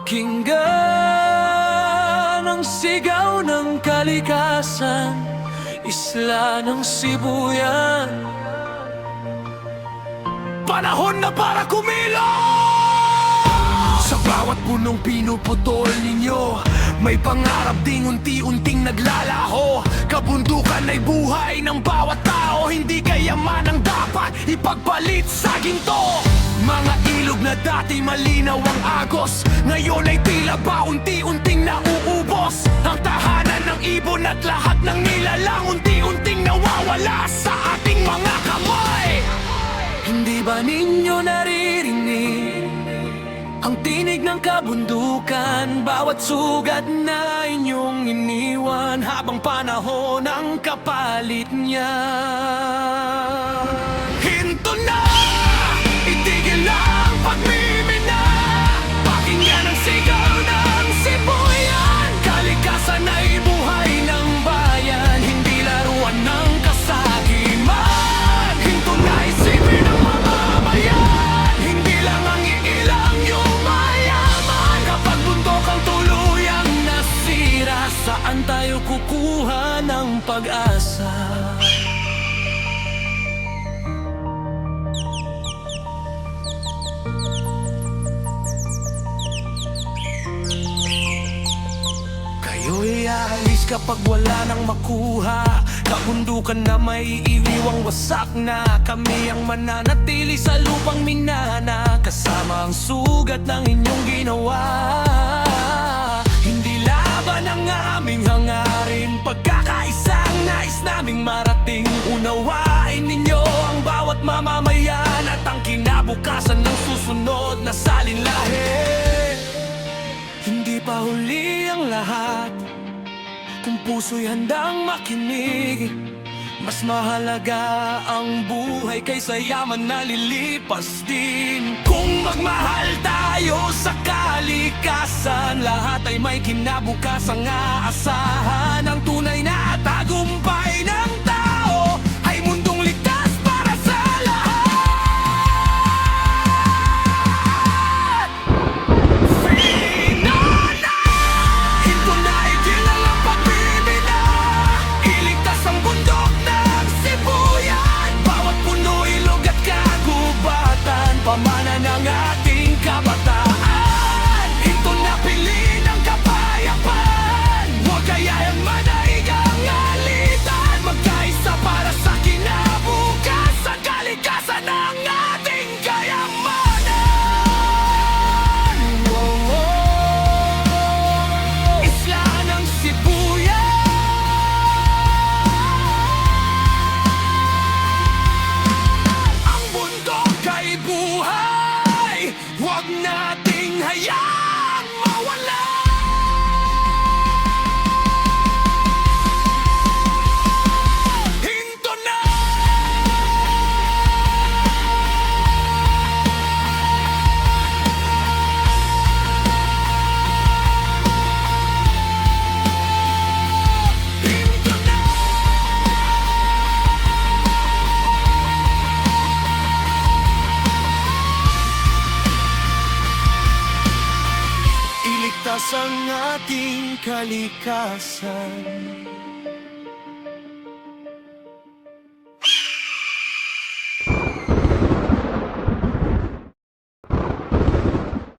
Pakinggan ang sigaw ng kalikasan, isla ng Sibuyan. Panahon na para kumilos! Sa bawat punong pinuputol ninyo, may pangarap ding unti-unting naglalaho. Kabundukan ay buhay ng bawat tao, hindi kayaman ang dapat ipagpalit sa ginto. Mga ilog na dati malinaw ang agos, ngayon ay tila ba unti-unting nauubos. Ang tahanan ng ibon at lahat ng nilalang unti-unting nawawala sa ating mga kamay. Hindi ba ninyo naririnig ang tinig ng kabundukan? Bawat sugat na inyong iniwan habang panahon ang kapalit niya. Hinto na! Itigil ang pagmimina! Pakinggan ang sigaw ng Sibuyan! Kalikasan ay buhay ng bayan, hindi laruan ng kasakiman. Hinto na, isipin ng mamamayan, hindi lang ang iilang yumayaman. Kapag bundok ang tuluyang nasira, saan tayo kukuha ng pag-asa? Kayo'y aalis kapag wala nang makuha, kabundukan na may iiwang wasak na. Kami ang mananatili sa lupang minana, kasama ang sugat ng inyong ginawa. Hindi laban ang aming hangarin, pagkakaisang nais naming marating. Unawain ninyo ang bawat mamamayan at ang kinabukasan ng susunod na salinlahi. Hindi pa huli ang lahat, kung puso'y handang makinig. Mas mahalaga ang buhay kaysa yaman na lilipas din. Kung magmahal tayo sa kalikasan, lahat ay may kinabukasang aasahan. Ang tunay na tagumpay ng tao ay mundong ligtas para sa lahat. Finana! Hinto na, igilan ang pagmimina, iligtas ang bundok ng Sibuyan. Bawat puno, ilog at kagubatan, pamana ng ating kabataan. Hinto na, piliin ang kapayapaan, huwag kayang manaigang alitan. Magkaisa para sa kinabukasan, kalikasan ng ating kayamanan. Isla ng Sibuyan, ang bundok ay buhay, huwag nating hayaang mawala. Hinto na! Hinto na! Iligtas ang ating kalikasan.